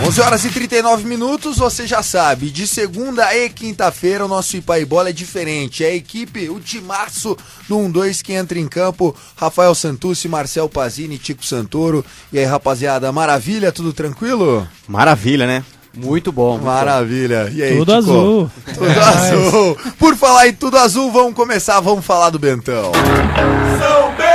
11h39, você já sabe, de segunda e quinta-feira o nosso Ipaibola é diferente. É a equipe, o timaço do 1-2 que entra em campo, Rafael Santucci, Marcel Pazini, Tico Santoro. E aí, rapaziada, maravilha, tudo tranquilo? Maravilha, né? Muito bom. Maravilha. E aí, tudo Tico? Azul. Tudo azul. Por falar em tudo azul, vamos começar, vamos falar do Bentão. São Bento!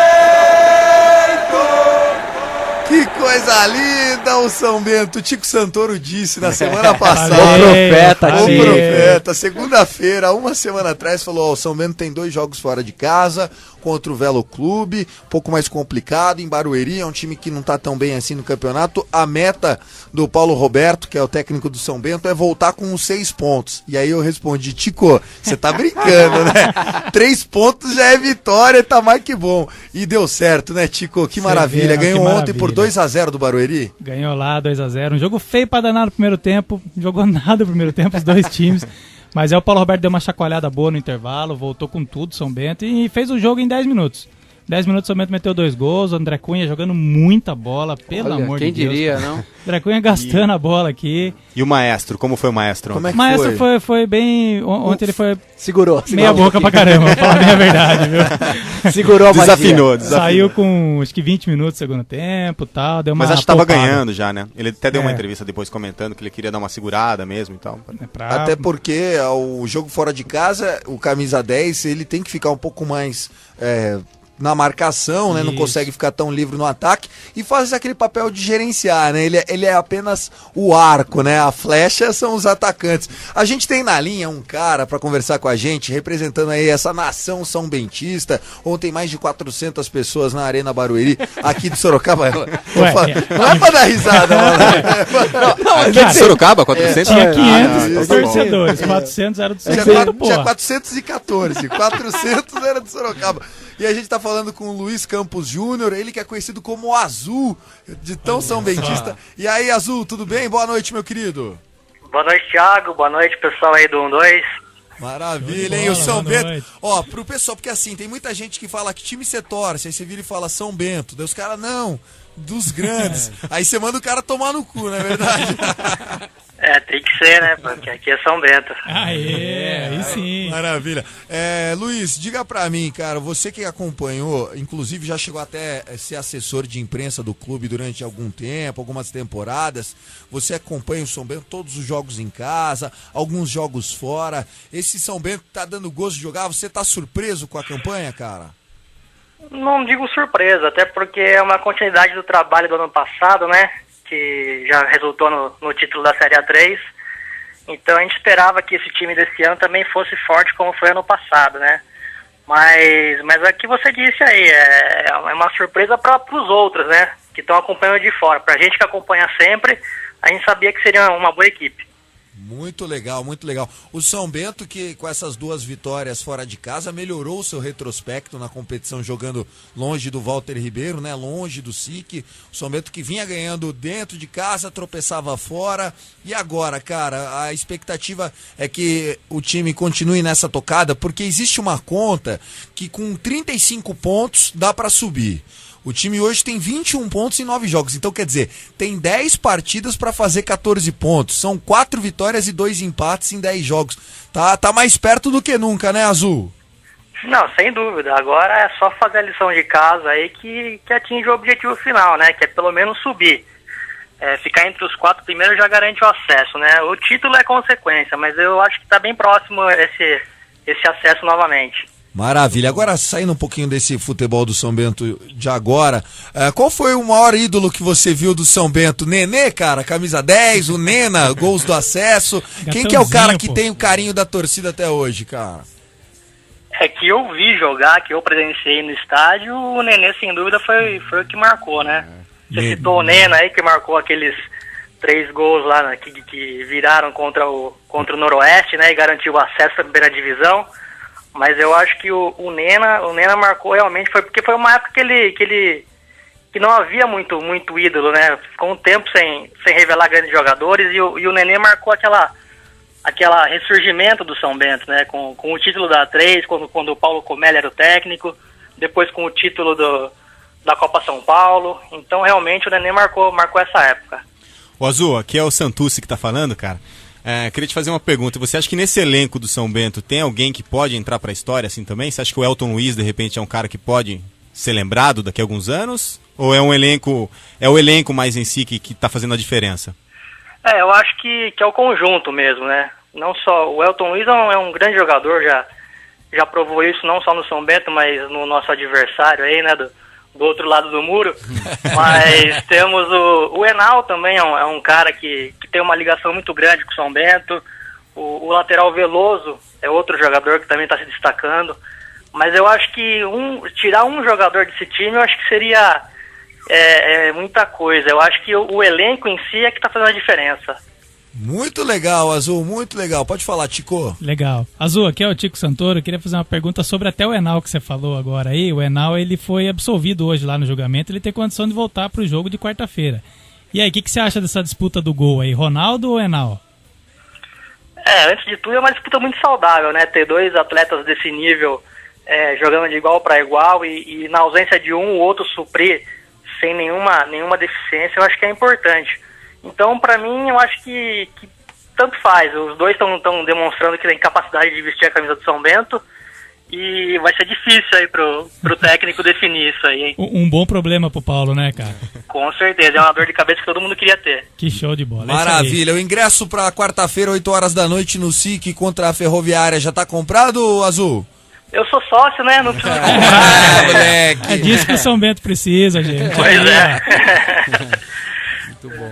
Que coisa linda o São Bento. O Tico Santoro disse na semana passada. O profeta. Segunda-feira, uma semana atrás, falou: o São Bento tem 2 jogos fora de casa, contra o Velo Clube, um pouco mais complicado, em Barueri, é um time que não tá tão bem assim no campeonato. A meta do Paulo Roberto, que é o técnico do São Bento, é voltar com os 6 pontos. E aí eu respondi: Tico, você tá brincando, né? 3 pontos já é vitória, tá mais que bom. E deu certo, né, Tico? Que maravilha. Ganhou ontem por 2-0 do Barueri. Ganhou lá 2-0, um jogo feio pra danar no primeiro tempo, não jogou nada no primeiro tempo, os dois times. Mas aí o Paulo Roberto deu uma chacoalhada boa no intervalo, voltou com tudo, São Bento, e fez o jogo em 10 minutos. 10 minutos, o São Bento meteu 2 gols, o André Cunha jogando muita bola, pelo amor de Deus. Quem diria, não? André Cunha gastando a bola aqui. E o Maestro, como foi o Maestro? Como é que o Maestro foi bem... Ontem ele foi... Segurou meia boca pra caramba, vou falar bem a verdade, viu? Segurou a desafinou. Saiu com, acho que 20 minutos do segundo tempo e tal, deu uma Mas acho que tava poupada. ganhando já, né? Ele até deu uma entrevista depois comentando que ele queria dar uma segurada mesmo e tal. Até porque o jogo fora de casa, o camisa 10, ele tem que ficar um pouco mais... na marcação, né? Não consegue ficar tão livre no ataque e faz aquele papel de gerenciar, né? Ele é apenas o arco, né? A flecha são os atacantes. A gente tem na linha um cara para conversar com a gente, representando aí essa nação são bentista. Ontem mais de 400 pessoas na Arena Barueri, aqui de Sorocaba. Não é pra dar risada, mano. Aqui de Sorocaba, 400? Tinha 500 torcedores, 400 era do São Bento, pô. Tinha 414, 400 era de Sorocaba. E a gente tá falando com o Luiz Campos Júnior, ele que é conhecido como Azul, de tão São Bentista. E aí, Azul, tudo bem? Boa noite, meu querido. Boa noite, Thiago. Boa noite, pessoal aí do 1-2. Maravilha, hein? O São Bento. Ó, pro pessoal, porque assim, tem muita gente que fala que time você torce, aí você vira e fala São Bento. Daí os caras, não, dos grandes. Aí você manda o cara tomar no cu, não é verdade? Tem que ser, né? Porque aqui é São Bento. Aí sim. Maravilha. Luiz, diga pra mim, cara, você que acompanhou, inclusive já chegou até a ser assessor de imprensa do clube durante algum tempo, algumas temporadas, você acompanha o São Bento, todos os jogos em casa, alguns jogos fora. Esse São Bento tá dando gosto de jogar, você tá surpreso com a campanha, cara? Não digo surpresa, até porque é uma continuidade do trabalho do ano passado, né? Que já resultou no título da Série A3. Então a gente esperava que esse time desse ano também fosse forte como foi ano passado, né? Mas é que você disse aí, é uma surpresa para os outros, né? Que estão acompanhando de fora. Pra gente que acompanha sempre, a gente sabia que seria uma boa equipe. Muito legal, muito legal. O São Bento, que com essas 2 vitórias fora de casa, melhorou o seu retrospecto na competição, jogando longe do Walter Ribeiro, né? Longe do SIC. O São Bento que vinha ganhando dentro de casa, tropeçava fora. E agora, cara, a expectativa é que o time continue nessa tocada, porque existe uma conta que com 35 pontos dá para subir. O time hoje tem 21 pontos em 9 jogos. Então, quer dizer, tem 10 partidas para fazer 14 pontos. São 4 vitórias e 2 empates em 10 jogos. Tá mais perto do que nunca, né, Azul? Não, sem dúvida. Agora é só fazer a lição de casa aí que atinge o objetivo final, né? Que é pelo menos subir. Ficar entre os 4 primeiros já garante o acesso, né? O título é consequência, mas eu acho que tá bem próximo esse acesso novamente. Maravilha. Agora, saindo um pouquinho desse futebol do São Bento de agora, qual foi o maior ídolo que você viu do São Bento? Nenê, cara, camisa 10, o Nena, gols do acesso. Quem que é o cara que tem o carinho da torcida até hoje, cara? É que eu vi jogar, que eu presenciei no estádio, o Nenê, sem dúvida, foi o que marcou, né? Você citou o Nena aí, que marcou aqueles 3 gols lá, né, que viraram contra o Noroeste, né? E garantiu o acesso à primeira divisão. Mas eu acho que o Nena marcou realmente, foi porque foi uma época que não havia muito ídolo, né? Ficou um tempo sem revelar grandes jogadores e o Nenê marcou aquela ressurgimento do São Bento, né? Com o título da A3, quando o Paulo Comelli era o técnico, depois com o título da Copa São Paulo. Então, realmente, o Nenê marcou essa época. O Azul, aqui é o Santucci que tá falando, cara. Queria te fazer uma pergunta. Você acha que nesse elenco do São Bento tem alguém que pode entrar pra história assim também? Você acha que o Elton Luiz, de repente, é um cara que pode ser lembrado daqui a alguns anos? Ou é o elenco mais em si que tá fazendo a diferença? Eu acho que é o conjunto mesmo, né? Não só... O Elton Luiz é um grande jogador, já provou isso não só no São Bento, mas no nosso adversário aí, né? Do outro lado do muro. Mas temos o Enal também, é um cara que tem uma ligação muito grande com o São Bento. O lateral Veloso é outro jogador que também está se destacando. Mas eu acho que tirar um jogador desse time, eu acho que seria muita coisa. Eu acho que o elenco em si é que está fazendo a diferença. Muito legal, Azul, muito legal. Pode falar, Tico. Legal. Azul, aqui é o Tico Santoro. Eu queria fazer uma pergunta sobre até o Enal que você falou agora aí. O Enal, ele foi absolvido hoje lá no julgamento. Ele tem condição de voltar pro jogo de quarta-feira. E aí, o que você acha dessa disputa do gol aí? Ronaldo ou Enal? Antes de tudo, é uma disputa muito saudável, né? Ter dois atletas desse nível jogando de igual para igual e na ausência de um, o outro suprir sem nenhuma deficiência, eu acho que é importante. Então, para mim, eu acho que tanto faz. Os dois estão demonstrando que têm capacidade de vestir a camisa do São Bento e vai ser difícil aí pro técnico definir isso aí, hein? Um bom problema pro Paulo, né, cara? Com certeza, é uma dor de cabeça que todo mundo queria ter. Que show de bola. Maravilha. O ingresso para quarta-feira, 8 horas da noite, no SIC contra a Ferroviária, já tá comprado, Azul? Eu sou sócio, né? Não preciso comprar. Moleque. É disso que o São Bento precisa, gente. Pois é.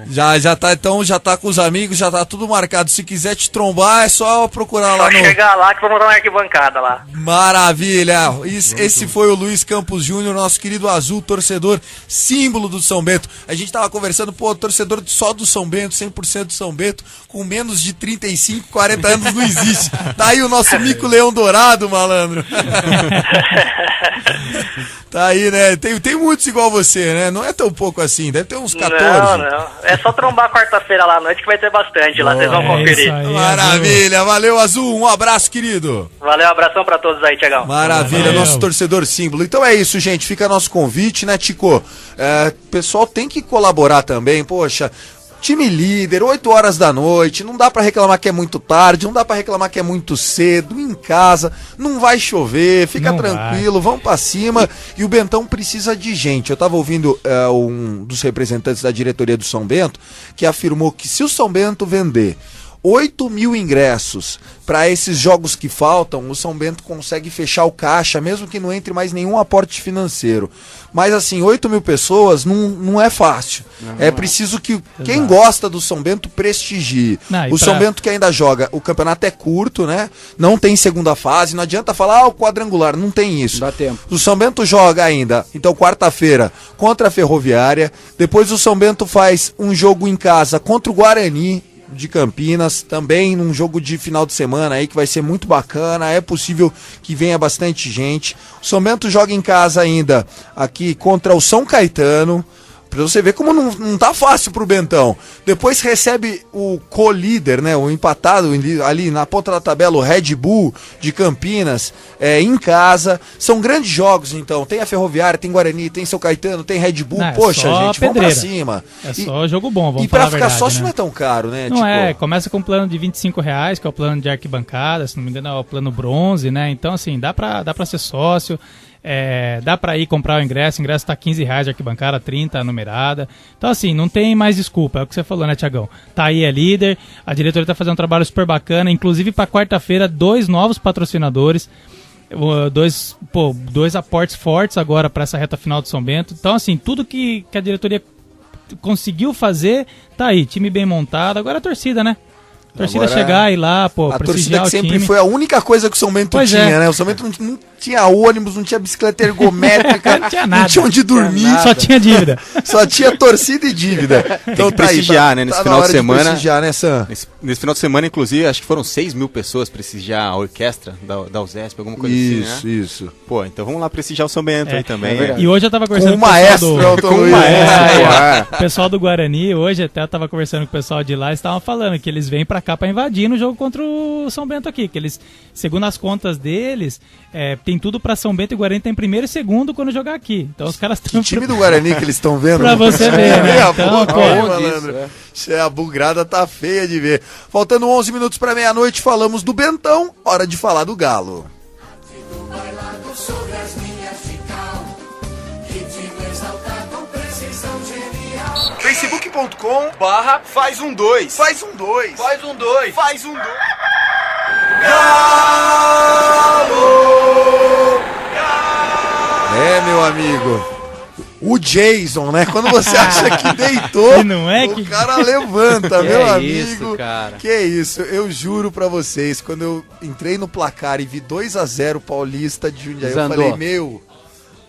Já tá com os amigos, já tá tudo marcado. Se quiser te trombar, é só procurar lá Só chegar lá que vou montar uma arquibancada lá. Maravilha! Esse foi o Luiz Campos Júnior, nosso querido Azul, torcedor, símbolo do São Bento. A gente tava conversando, torcedor só do São Bento, 100% do São Bento, com menos de 35, 40 anos não existe. Tá aí o nosso Mico Leão Dourado, malandro. Tá aí, né? Tem muitos igual você, né? Não é tão pouco assim, deve ter uns 14. Não. É só trombar quarta-feira lá à noite que vai ter bastante lá, vocês vão conferir. Aí, maravilha, Azul. Valeu, Azul, um abraço, querido. Valeu, um abração pra todos aí, Tiagão. Maravilha, nosso torcedor símbolo. Então é isso, gente, fica nosso convite, né, Tico? O pessoal tem que colaborar também, poxa... Time líder, 8 horas da noite, não dá pra reclamar que é muito tarde, não dá pra reclamar que é muito cedo, em casa, não vai chover, fica não tranquilo, vamos pra cima. E o Bentão precisa de gente. Eu tava ouvindo um dos representantes da diretoria do São Bento, que afirmou que se o São Bento vender 8 mil ingressos para esses jogos que faltam, o São Bento consegue fechar o caixa, mesmo que não entre mais nenhum aporte financeiro. Mas assim, 8 mil pessoas não é fácil. É preciso que quem gosta do São Bento prestigie. São Bento que ainda joga, o campeonato é curto, né? Não tem segunda fase, não adianta falar o quadrangular, não tem isso. Dá tempo. O São Bento joga ainda, então quarta-feira contra a Ferroviária, depois o São Bento faz um jogo em casa contra o Guarani de Campinas, também num jogo de final de semana aí que vai ser muito bacana, é possível que venha bastante gente. O São Bento joga em casa ainda aqui contra o São Caetano, pra você ver como não tá fácil pro Bentão. Depois recebe o co-líder, né, o empatado ali na ponta da tabela, o Red Bull de Campinas, em casa. São grandes jogos, então. Tem a Ferroviária, tem Guarani, tem São Caetano, tem Red Bull. Poxa, gente, vamos pra cima. É só jogo bom, vamos falar a verdade. E pra ficar sócio, né? Não é tão caro, né? Não começa com um plano de R$25, que é o plano de arquibancada, se não me engano é o plano bronze, né? Então, assim, dá pra ser sócio. Dá pra ir comprar o ingresso tá R$15 de arquibancada, 30 a numerada. Então assim, não tem mais desculpa, é o que você falou, né, Tiagão? Tá aí, é líder, a diretoria tá fazendo um trabalho super bacana, inclusive pra quarta-feira, 2 novos patrocinadores, dois aportes fortes agora pra essa reta final do São Bento. Então assim, tudo que a diretoria conseguiu fazer, tá aí, time bem montado, agora a torcida, né? A torcida chegar e ir lá, a torcida que sempre foi a única coisa que o São Bento tinha, né? O São Bento não tinha ônibus, não tinha bicicleta ergométrica, não tinha nada, não tinha onde dormir. Só tinha dívida. Só tinha torcida e dívida. Então tá prestigiar, né? Nesse final de semana. Prestigiar, né, Sam? Nesse final de semana, inclusive, acho que foram 6 mil pessoas prestigiar a orquestra da USESP, alguma coisa assim, né? Isso. Pô, então vamos lá prestigiar o São Bento aí também. E hoje eu tava conversando com o maestro. O pessoal do Guarani, hoje até eu tava conversando com o pessoal de lá, eles estavam falando que eles vêm pra cá pra invadir no jogo contra o São Bento aqui, que eles, segundo as contas deles, tem tudo pra São Bento e Guarani tá em primeiro e segundo quando jogar aqui. Então os caras estão... Que time do Guarani que eles estão vendo? Pra você ver, né? Então, malandro. A bugrada tá feia de ver. Faltando 11 minutos pra meia-noite, falamos do Bentão, hora de falar do Galo. Facebook.com/faz12. Faz um 2. Faz um 2. Faz um 2. Meu amigo. O Jason, né? Quando você acha que deitou, e não é o cara levanta, meu amigo. Isso, cara. Que isso, eu juro pra vocês, quando eu entrei no placar e vi 2-0 Paulista de Jundiaí, eu falei, meu,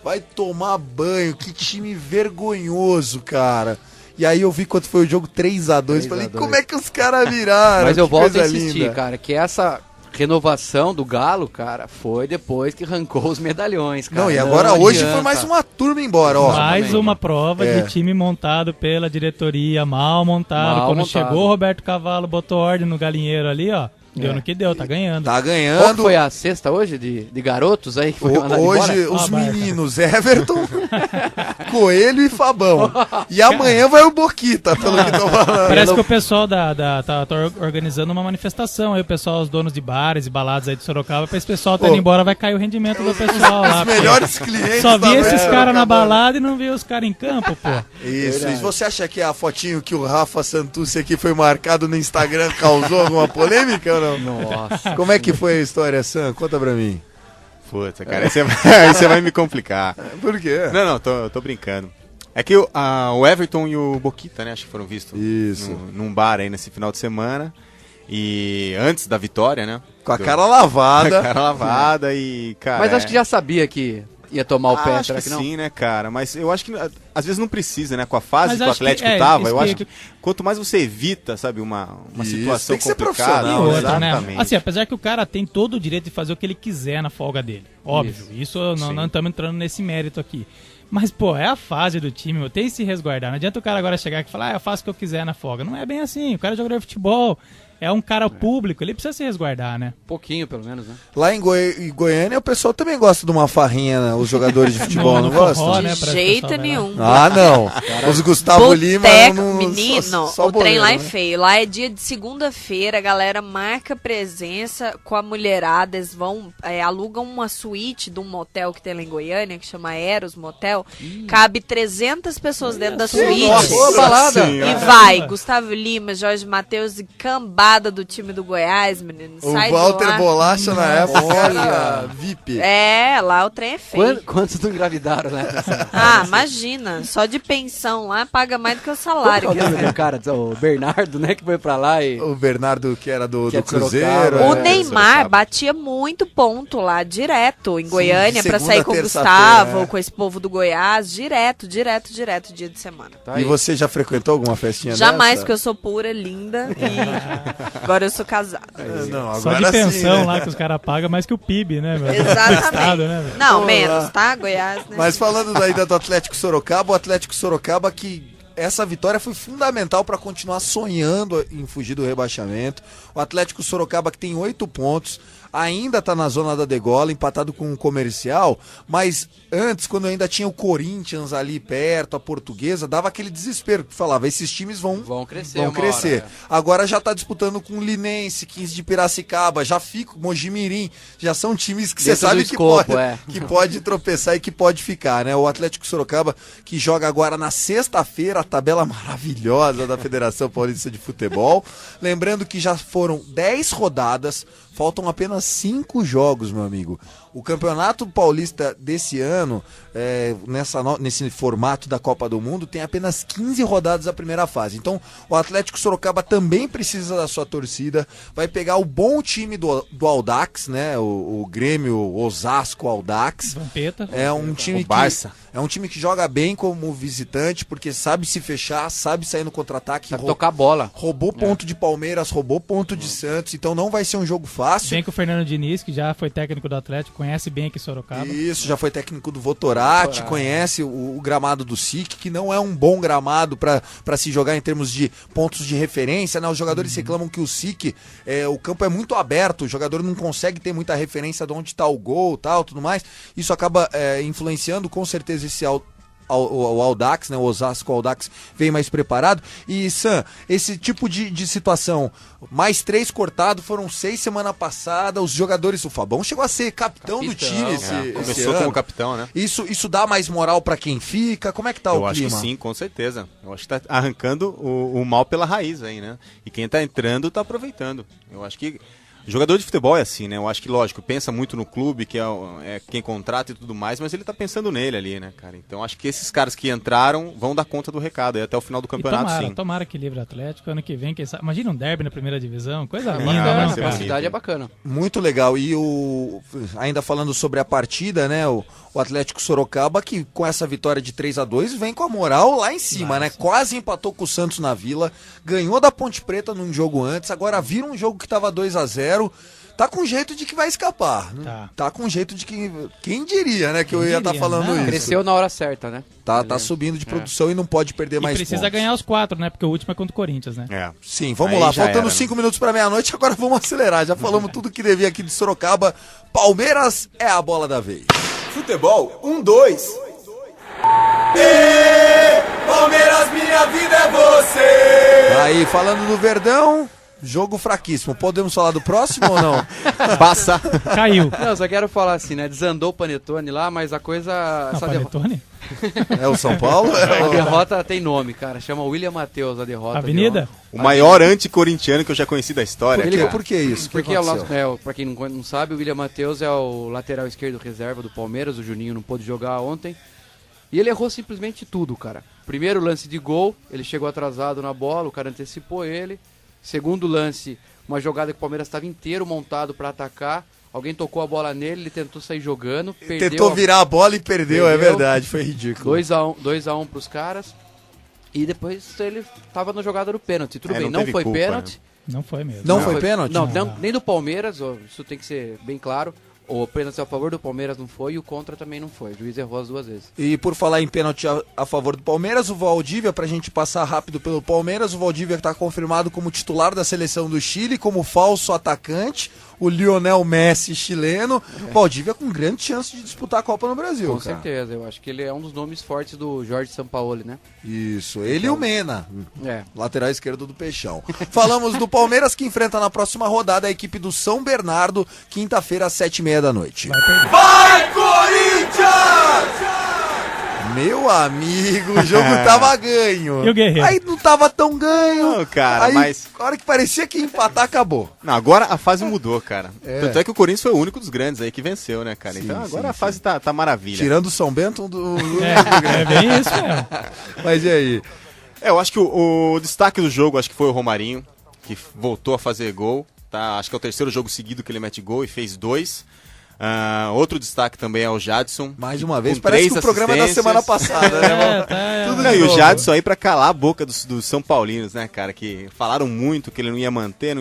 vai tomar banho, que time vergonhoso, cara. E aí eu vi quanto foi o jogo, 3-2, falei, como é que os caras viraram? Mas eu volto a insistir, linda. cara, que essa renovação do Galo, cara, foi depois que arrancou os medalhões, cara. Não, e agora hoje adianta. foi mais uma turma embora, ó. Mais uma prova de time montado pela diretoria, mal montado. Quando chegou o Roberto Cavalo, botou ordem no galinheiro ali, ó. Deu no que deu, tá ganhando. Tá Qual ganhando. foi a sexta hoje de garotos aí que foi mandado Hoje embora? os meninos Everton, Coelho e Fabão. E amanhã vai o Boquita, pelo que estão falando. Parece que o pessoal tá organizando uma manifestação aí, o pessoal, os donos de bares e baladas aí de Sorocaba, pra esse pessoal tá indo embora, vai cair o rendimento do pessoal lá. Os melhores clientes. Só vi da esses noite, caras na acabando. balada e não vi os caras em campo, pô. Isso, e você acha que a fotinho que o Rafa Santucci aqui foi marcado no Instagram causou alguma polêmica ou não? Nossa. Como é que foi a história, Sam? Conta pra mim. Puta, cara, aí você vai me complicar. Por quê? Não, tô brincando. É que o Everton e o Boquita, né, acho que foram vistos Isso. num bar aí nesse final de semana. E antes da vitória, né? Com a cara lavada. Com a cara lavada e, cara... Mas acho que já sabia que ia tomar o pé, acho será que que não? sim, né, cara? Mas eu acho que às vezes não precisa, né? Com a fase Mas que o acho que Atlético tava, eu isso acho que quanto mais você evita, sabe, uma Isso, situação tem que ser complicada... E profissional, outra, né? Exatamente. Assim, apesar que o cara tem todo o direito de fazer o que ele quiser na folga dele. Óbvio, isso não estamos entrando nesse mérito aqui. Mas, pô, é a fase do time, meu, tem que se resguardar. Não adianta o cara agora chegar aqui e falar, eu faço o que eu quiser na folga. Não é bem assim, o cara é jogador de futebol, é um cara público, ele precisa se resguardar, né? Pouquinho, pelo menos, né? Lá em Goiânia, o pessoal também gosta de uma farrinha, né? Os jogadores de futebol, não gostam? forró, né, De pra jeito pessoal, né? nenhum. Ah, não. Os Gustavo Lima... Boteco, não- menino, só o trem lá é boleiro, né? feio. Lá é dia de segunda-feira, a galera marca presença com a mulherada, eles vão, alugam uma suíte de um motel que tem lá em Goiânia, que chama Eros Motel, cabe 300 pessoas dentro da suíte. Boa balada. E vai, Gustavo Lima, Jorge Matheus e cambada do time do Goiás, menino. O Sai de Walter lá. Bolacha, na época, Olha. era VIP. É, lá o trem é feio. Quantos não engravidaram, né? Ah, imagina, só de pensão lá paga mais do que o salário. Qual que é o nome do cara? O Bernardo, né? Que foi pra lá e... O Bernardo, que era do Que é de Cruzeiro. Sorocaba. O É, Neymar Sorocaba. batia muito ponto lá, direto, em Goiânia, pra segunda, sair com o terça-feira, Gustavo, né? com esse povo do Goiás, direto, dia de semana. Tá E aí. você já frequentou alguma festinha Jamais, dessa? porque eu sou pura, linda, e agora eu sou casada. Não, Só agora de pensão sim, né? lá que os caras pagam mais que o PIB, né, meu? Do Exatamente. estado, né, velho? Não, Vamos menos, lá. tá? Goiás, né? Mas falando daí do Atlético Sorocaba, o Atlético Sorocaba que essa vitória foi fundamental para continuar sonhando em fugir do rebaixamento. O Atlético Sorocaba que tem 8 pontos, ainda tá na zona da degola, empatado com o Comercial, mas antes, quando ainda tinha o Corinthians ali perto, a Portuguesa, dava aquele desespero, que falava, esses times vão crescer vão uma crescer. hora, Agora já tá disputando com o Linense, 15 de Piracicaba, já fica Mojimirim, já são times que você Dentro do sabe escopo, que pode tropeçar e que pode ficar, né? O Atlético Sorocaba que joga agora na sexta-feira, a tabela maravilhosa da Federação Paulista de Futebol. Lembrando que já foram 10 rodadas, faltam apenas 5 jogos, meu amigo. O Campeonato Paulista desse ano, nesse formato da Copa do Mundo, tem apenas 15 rodadas da primeira fase. Então, o Atlético Sorocaba também precisa da sua torcida. Vai pegar o bom time do Audax, né? O Grêmio Osasco Audax. Vampeta. É um time O Barça. É um time que joga bem como visitante, porque sabe se fechar, sabe sair no contra-ataque. Sabe tocar a bola. Roubou ponto de Palmeiras, roubou ponto de Santos, então não vai ser um jogo fácil. Bem que o Fernando Diniz, que já foi técnico do Atlético, conhece bem aqui Sorocaba. Isso, já foi técnico do Votorati, conhece o gramado do SIC, que não é um bom gramado para se jogar em termos de pontos de referência, né? Os jogadores reclamam que o SIC, o campo é muito aberto, o jogador não consegue ter muita referência de onde está o gol, tal, tudo mais. Isso acaba influenciando com certeza esse o Audax, né? O Osasco Audax vem mais preparado. E Sam, esse tipo de situação, mais 3 cortados, foram 6 semana passada, os jogadores, o Fabão chegou a ser capitão do time esse começou ano. como capitão, né? Isso dá mais moral pra quem fica? Como é que tá o clima? Eu acho que sim, com certeza. Eu acho que tá arrancando o mal pela raiz aí, né? E quem tá entrando tá aproveitando. Eu acho que jogador de futebol é assim, né? Eu acho que, lógico, pensa muito no clube, que é quem contrata e tudo mais, mas ele tá pensando nele ali, né, cara? Então acho que esses caras que entraram vão dar conta do recado aí até o final do campeonato, tomara que livre o Atlético. Ano que vem, quem sabe. Imagina um derby na primeira divisão, coisa linda, Bacana, né, a cidade é bacana. Muito legal. E ainda falando sobre a partida, né? O Atlético Sorocaba, que com essa vitória de 3-2 vem com a moral lá em cima, né? Quase empatou com o Santos na Vila, ganhou da Ponte Preta num jogo antes, agora vira um jogo que tava 2-0. Tá com jeito de que vai escapar. Tá com jeito de que... Quem diria, né? Que eu ia estar falando isso. Cresceu na hora certa, né? Tá subindo de produção e não pode perder mais pontos. Precisa ganhar os 4, né? Porque o último é contra o Corinthians, né? Sim, vamos lá. Faltando 5 minutos para meia-noite, agora vamos acelerar. Já falamos tudo que devia aqui de Sorocaba. Palmeiras é a bola da vez. Futebol 1-2. Palmeiras, minha vida é você. Aí, falando do Verdão... Jogo fraquíssimo. Podemos falar do próximo ou não? Passa. Caiu. Não, só quero falar assim, né? Desandou o Panetone lá, mas a coisa... Não, Panetone? É o São Paulo? A derrota tem nome, cara. Chama William Matheus a derrota. Avenida? O maior anti-corintiano que eu já conheci da história. Por que isso? Porque pra quem não sabe, o William Matheus é o lateral esquerdo reserva do Palmeiras. O Juninho não pôde jogar ontem. E ele errou simplesmente tudo, cara. Primeiro lance de gol, ele chegou atrasado na bola, o cara antecipou ele. Segundo lance, uma jogada que o Palmeiras estava inteiro montado para atacar. Alguém tocou a bola nele, ele tentou sair jogando. Tentou virar a bola e perdeu, é verdade, foi ridículo. 2-1 pros caras. E depois ele tava na jogada do pênalti. Tudo bem, não foi culpa, pênalti. Né? Não foi mesmo. Não foi pênalti? Não, nem do Palmeiras, isso tem que ser bem claro. O pênalti a favor do Palmeiras não foi e o contra também não foi. O juiz errou as 2 vezes. E por falar em pênalti a favor do Palmeiras, o Valdívia, pra gente passar rápido pelo Palmeiras, o Valdívia tá confirmado como titular da seleção do Chile, como falso atacante, o Lionel Messi chileno. Valdívia com grande chance de disputar a Copa no Brasil. Com certeza, eu acho que ele é um dos nomes fortes do Jorge Sampaoli, né? Isso, ele e o Mena, É. lateral esquerdo do Peixão. Falamos do Palmeiras, que enfrenta na próxima rodada a equipe do São Bernardo, quinta-feira às 7h30 da noite. Vai, Corinthians! Meu amigo, o jogo tava ganho. E o Guerreiro? Aí não tava tão ganho. Não, cara, aí, mas... a hora que parecia que ia empatar, acabou. Não, agora a fase mudou, cara. Tanto é que o Corinthians foi o único dos grandes aí que venceu, né, cara? Sim, então agora sim, a fase tá maravilha. Tirando o São Bento do... É bem isso mesmo. Mas e aí? Eu acho que o destaque do jogo acho que foi o Romarinho, que voltou a fazer gol. Tá? Acho que é o terceiro jogo seguido que ele mete gol e fez 2. Outro destaque também é o Jadson. Mais uma vez, com parece 3 que o programa é da semana passada, né? Tudo Não, de e o novo. Jadson aí pra calar a boca dos São Paulinos, né, cara? Que falaram muito que ele não ia manter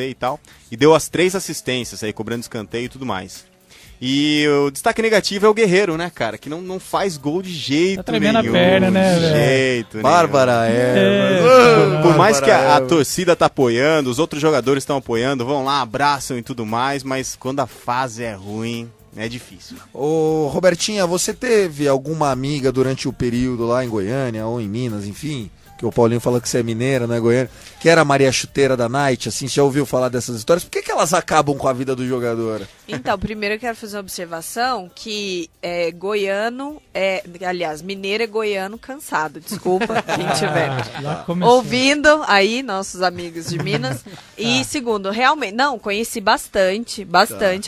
e tal. E deu as 3 assistências aí, cobrando escanteio e tudo mais. E o destaque negativo é o Guerreiro, né, cara? Que não faz gol de jeito Tá tremendo nenhum. a perna, né, De velho? jeito Bárbara Por mais que a torcida tá apoiando, os outros jogadores estão apoiando, vão lá, abraçam e tudo mais, mas quando a fase é ruim, é difícil. Ô, Robertinha, você teve alguma amiga durante o período lá em Goiânia ou em Minas, enfim, que o Paulinho falou que você é mineira, não é Goiânia, que era a Maria Chuteira da Night, assim, você já ouviu falar dessas histórias? Por que elas acabam com a vida do jogador? Então, primeiro eu quero fazer uma observação que goiano aliás, mineiro é goiano cansado, desculpa quem tiver Já começou. ouvindo aí, nossos amigos de Minas. E segundo, realmente, não, conheci bastante,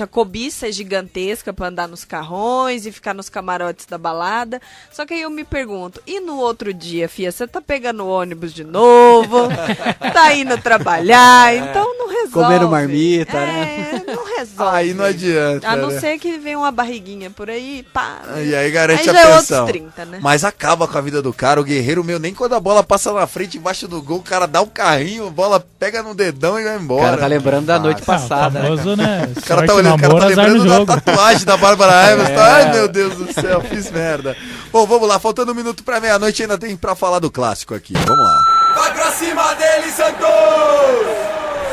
a cobiça é gigantesca pra andar nos carrões e ficar nos camarotes da balada. Só que aí eu me pergunto, e no outro dia, fia, você tá pegando o ônibus de novo, tá indo trabalhar, então não resolve. Comendo marmita, né? Não resolve. Aí não adianta. A não né? ser que venha uma barriguinha por aí, pá. E aí garante Aí a já é pensão. outros 30, né? Mas acaba com a vida do cara. O Guerreiro, meu, nem quando a bola passa na frente, embaixo do gol, o cara dá um carrinho, a bola pega no dedão e vai O embora. cara tá lembrando da noite passada, né? famoso, né? O cara tá olhando, o cara tá lembrando da tatuagem da Bárbara Evans. Ai, meu Deus do céu, fiz merda. Bom, vamos lá, faltando um minuto pra meia-noite, ainda tem pra falar do clássico aqui. Vamos lá. Vai pra cima dele, Santos!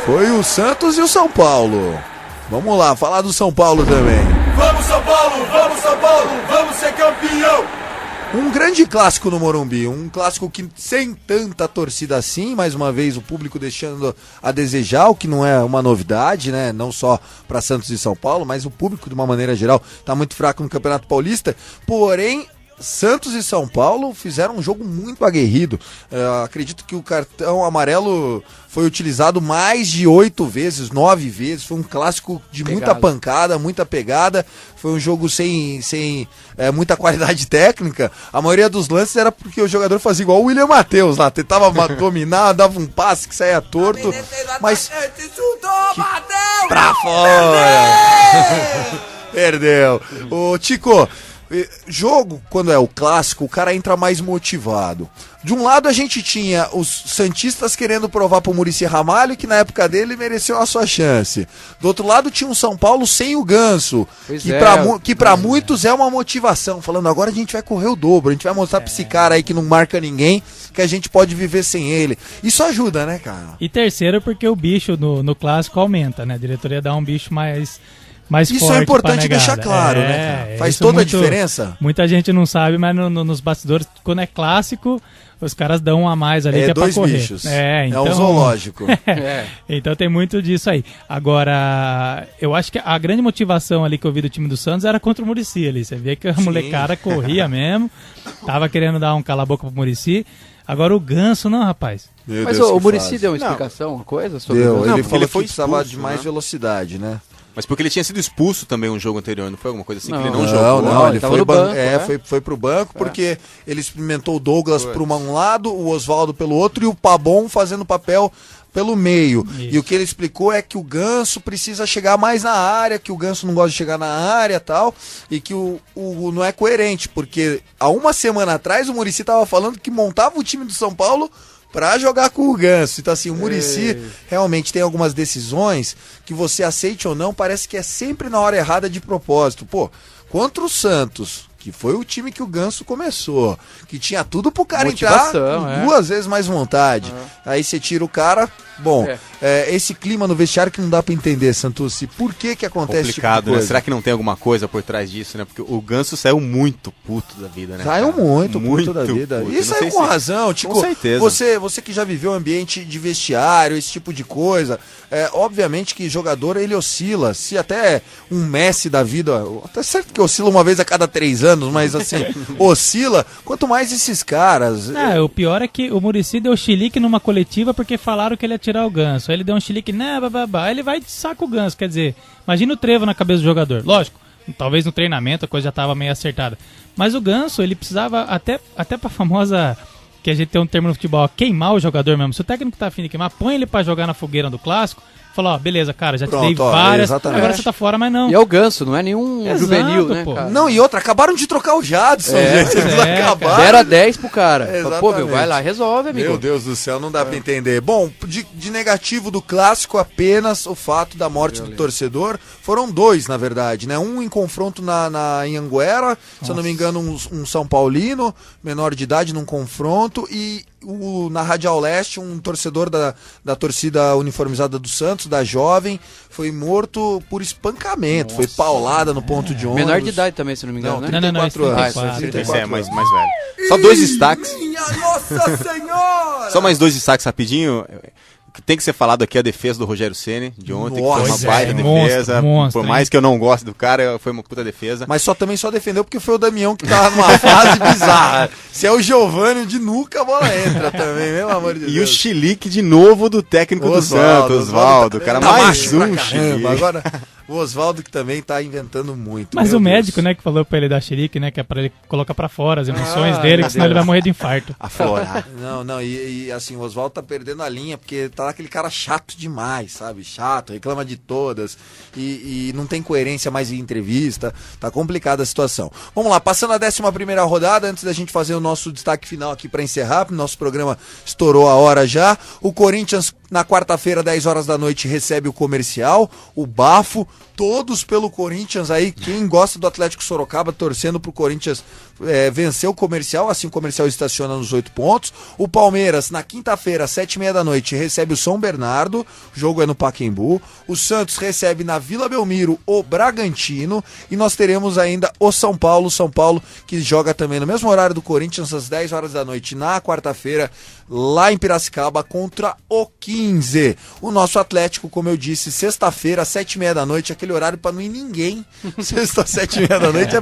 Foi o Santos e o São Paulo. Vamos lá, falar do São Paulo também. Vamos, São Paulo! Vamos, São Paulo! Vamos ser campeão! Um grande clássico no Morumbi, um clássico que sem tanta torcida assim, mais uma vez o público deixando a desejar, o que não é uma novidade, né? Não só para Santos e São Paulo, mas o público de uma maneira geral tá muito fraco no Campeonato Paulista, porém Santos e São Paulo fizeram um jogo muito aguerrido. Acredito que o cartão amarelo foi utilizado mais de 8 vezes, 9 vezes. Foi um clássico de muita pancada, muita pegada. Foi um jogo sem muita qualidade técnica. A maioria dos lances era porque o jogador fazia igual o William Matheus lá. Tentava dominar, dava um passe que saía torto. Mas pra fora! Perdeu. Ô, Tico, jogo, quando é o clássico, o cara entra mais motivado. De um lado a gente tinha os santistas querendo provar pro Muricy Ramalho que na época dele mereceu a sua chance. Do outro lado tinha um São Paulo sem o Ganso, que pra muitos é uma motivação, falando agora a gente vai correr o dobro, a gente vai mostrar pra esse cara aí que não marca ninguém, que a gente pode viver sem ele. Isso ajuda, né, cara? E terceiro porque o bicho no clássico aumenta, né? A diretoria dá um bicho mais isso forte é importante pra deixar claro, né, cara? Faz toda a diferença. Muita gente não sabe, mas nos bastidores, quando é clássico, os caras dão um a mais ali que é pra correr. Bichos. Então, é um zoológico. Então tem muito disso aí. Agora, eu acho que a grande motivação ali que eu vi do time do Santos era contra o Muricy ali. Você vê que a molecada corria mesmo, tava querendo dar um cala-boca pro Muricy. Agora o Ganso, não, rapaz. Mas o Muricy deu uma explicação, uma coisa sobre o Ganso? Ele falou foi que precisava expulso, de mais velocidade, né? Mas porque ele tinha sido expulso também um jogo anterior, não foi alguma coisa assim que ele Não, não jogou? Não, ele tava foi, no banco, foi pro banco porque ele experimentou o Douglas por um lado, o Oswaldo pelo outro e o Pabon fazendo papel pelo meio. Isso. E o que ele explicou é que o Ganso precisa chegar mais na área, que o Ganso não gosta de chegar na área e tal, e que o não é coerente, porque há uma semana atrás o Muricy tava falando que montava o time do São Paulo pra jogar com o Ganso. Então assim, o Muricy realmente tem algumas decisões que você aceite ou não, parece que é sempre na hora errada de propósito. Pô, contra o Santos, que foi o time que o Ganso começou, que tinha tudo pro cara entrar com 2 vezes mais vontade. Aí você tira o cara. Bom, esse clima no vestiário que não dá pra entender, Santucci. Por que acontece complicado, esse tipo de coisa? Né? Será que não tem alguma coisa por trás disso, né? Porque o Ganso saiu muito puto da vida, né? Saiu muito puto da vida. Puto. E saiu com razão, Tico. Com certeza. Você que já viveu ambiente de vestiário, esse tipo de coisa, obviamente que jogador ele oscila. Se até um Messi da vida, até certo que oscila uma vez a cada 3 anos, mas assim, oscila, quanto mais esses caras. O pior é que o Muricy deu chilique numa coletiva porque falaram que ele ia tirar o Ganso. Aí ele deu um chilique, aí ele vai e saca o Ganso. Quer dizer, imagina o trevo na cabeça do jogador. Lógico, talvez no treinamento a coisa já estava meio acertada. Mas o Ganso, ele precisava, até pra famosa, que a gente tem um termo no futebol, queimar o jogador mesmo. Se o técnico tá afim de queimar, põe ele pra jogar na fogueira do clássico. Falou, beleza, cara, já te dei várias, agora você tá fora, mas não. E é o Ganso, não é nenhum juvenil, né, cara? Não, e outra, acabaram de trocar o Jadson, gente. Eles acabaram. 0-10 pro cara. Pô, meu, vai lá, resolve, amigo. Meu Deus do céu, não dá pra entender. Bom, de negativo do clássico, apenas o fato da morte do torcedor. Foram 2, na verdade, né? Um em confronto em Anguera, se eu não me engano, um São Paulino, menor de idade, num confronto, e na Radial Leste, um torcedor da torcida uniformizada do Santos, da Jovem, foi morto por espancamento. Foi paulada no ponto de ônibus. Menor de idade também, se não me engano, né? 34 anos. 34 é mais velho. Só 2 destaques. Minha Nossa Senhora! Só mais 2 destaques rapidinho. Tem que ser falado aqui a defesa do Rogério Ceni de ontem, que foi uma baita defesa. Monstro, por mais que eu não goste do cara, foi uma puta defesa. Mas também só defendeu porque foi o Damião que tava numa fase bizarra. Se é o Giovani de nuca, a bola entra também, pelo amor de Deus. E o chilique de novo do técnico do Santos, Oswaldo. Cara, mais um chilique. O Oswaldo que também tá inventando muito. Mas meu o Deus. médico, né, que falou pra ele dar xerique, né, que é pra ele colocar pra fora as emoções dele, que senão ele vai morrer de infarto. Aflorar. Não, e assim, o Oswaldo tá perdendo a linha, porque tá aquele cara chato demais, sabe? Chato, reclama de todas, e não tem coerência mais em entrevista, tá complicada a situação. Vamos lá, passando a 11ª rodada, antes da gente fazer o nosso destaque final aqui pra encerrar, nosso programa estourou a hora já. O Corinthians, na quarta-feira, 10 horas da noite, recebe o Comercial, o Bafo, todos pelo Corinthians aí, quem gosta do Atlético Sorocaba, torcendo pro Corinthians vencer o Comercial, assim o Comercial estaciona nos 8 pontos. O Palmeiras, na quinta-feira, 7h30 da noite, recebe o São Bernardo, o jogo é no Pacaembu. O Santos recebe na Vila Belmiro o Bragantino, e nós teremos ainda o São Paulo, que joga também no mesmo horário do Corinthians, às 10 horas da noite, na quarta-feira, lá em Piracicaba, contra o 15. O nosso Atlético, como eu disse, sexta-feira, 7h30 da noite, aquele horário pra não ir ninguém. Sexta, 7h30 da noite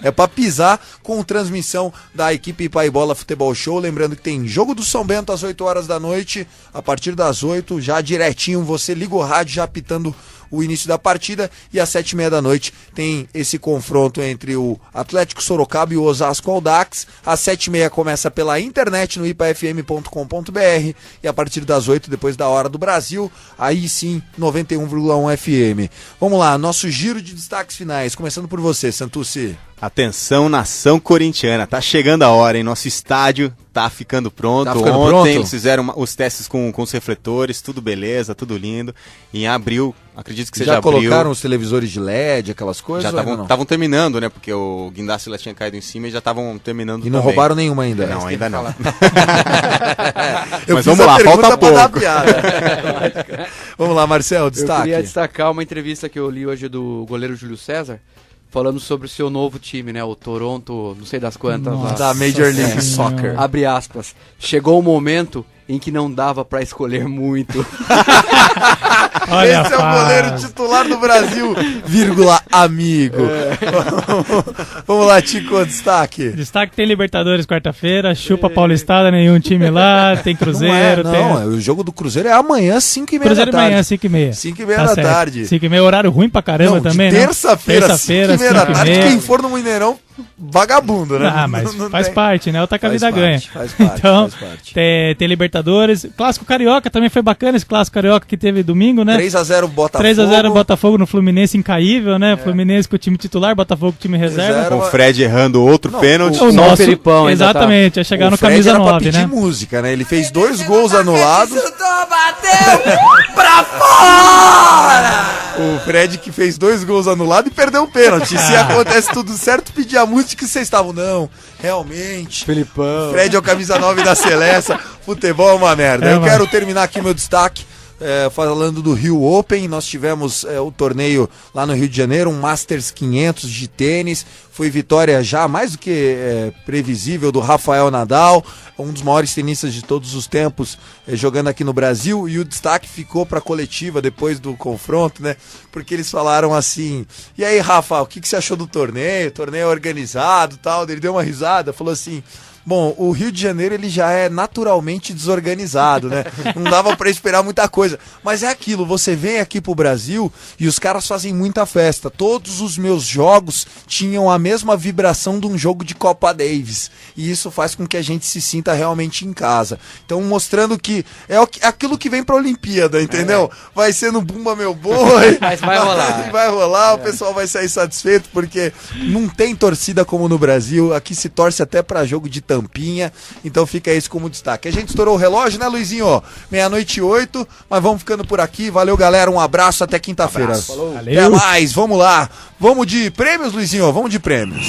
é pra pisar, com transmissão da equipe Paibola Futebol Show. Lembrando que tem jogo do São Bento às 8 horas da noite, a partir das 8, já direitinho, você liga o rádio já apitando o início da partida, e às 7h30 da noite tem esse confronto entre o Atlético Sorocaba e o Osasco Audax. Às 7h30 começa pela internet no ipafm.com.br, e a partir das 8, depois da hora do Brasil, aí sim 91,1 FM. Vamos lá, nosso giro de destaques finais, começando por você, Santucci. Atenção, nação corintiana, tá chegando a hora, hein? Nosso estádio tá ficando pronto. Tá ficando Ontem pronto? eles fizeram os testes com os refletores, tudo beleza, tudo lindo. Em abril, acredito que seja Já abril. colocaram os televisores de LED, aquelas coisas? Já estavam terminando, né? Porque o guindaste lá tinha caído em cima e já estavam terminando E não também. roubaram nenhuma ainda? Não, ainda não. Eu Mas fiz vamos a lá, pergunta falta pra dar pouco. piada. Vamos lá, Marcel, Eu destaque. queria destacar uma entrevista que eu li hoje do goleiro Júlio César, falando sobre o seu novo time, né? O Toronto, não sei das quantas lá. Da Major League Senhora. Soccer. Abre aspas. Chegou o momento em que não dava pra escolher muito. Olha Esse é a o fase. goleiro titular do Brasil, vírgula, amigo. Vamos lá, Tico, destaque. Destaque: tem Libertadores quarta-feira, chupa Paulistada, nenhum time lá, tem Cruzeiro, Não, o jogo do Cruzeiro é amanhã, 5h30 da Cruzeiro de tarde. manhã, 5h30. 5h30 Tá da certo. tarde. 5h30, horário ruim pra caramba Não, também, de né? terça-feira, 5h30 da tarde, 5h30. quem for no Mineirão, vagabundo, né? Ah, mas Não faz tem. parte, né? O Taca a Faz Vida parte, ganha. faz parte, Então, faz parte. tem Libertadores. Clássico Carioca também foi bacana, esse Clássico Carioca que teve domingo, né? 3x0 Botafogo. 3x0 Botafogo no Fluminense, incaível, né? Fluminense com o time titular, Botafogo com o time reserva. Com o Fred errando outro pênalti. O Só o Felipão ainda exatamente, ia chegar O no Fred camisa era pra 9, pedir né? música, né? Ele fez 2 gols anulados. Pra fora! O Fred que fez 2 gols anulados e perdeu o pênalti. Se acontece tudo certo, pedir a música que vocês estavam. Não, realmente. Felipão. Fred é o camisa 9 da Celeste. Futebol é uma merda. É, Eu mano. quero terminar aqui meu destaque. Falando do Rio Open, nós tivemos o torneio lá no Rio de Janeiro, um Masters 500 de tênis, foi vitória já mais do que previsível do Rafael Nadal, um dos maiores tenistas de todos os tempos, jogando aqui no Brasil, e o destaque ficou para a coletiva depois do confronto, né? Porque eles falaram assim: e aí, Rafa, o que você achou do torneio? Torneio organizado e tal. Ele deu uma risada, falou assim: bom, o Rio de Janeiro ele já é naturalmente desorganizado, né? Não dava pra esperar muita coisa. Mas é aquilo, você vem aqui pro Brasil e os caras fazem muita festa. Todos os meus jogos tinham a mesma vibração de um jogo de Copa Davis. E isso faz com que a gente se sinta realmente em casa. Então mostrando que é aquilo que vem pra Olimpíada, entendeu? Vai ser no Bumba Meu Boi. Mas vai rolar. Vai rolar, o pessoal vai sair satisfeito, porque não tem torcida como no Brasil. Aqui se torce até pra jogo de tampinha, então fica isso como destaque. A gente estourou o relógio, né, Luizinho? 00:08, mas vamos ficando por aqui. Valeu, galera, um abraço, até quinta-feira. Valeu. Até mais, vamos lá. Vamos de prêmios, Luizinho, vamos de prêmios.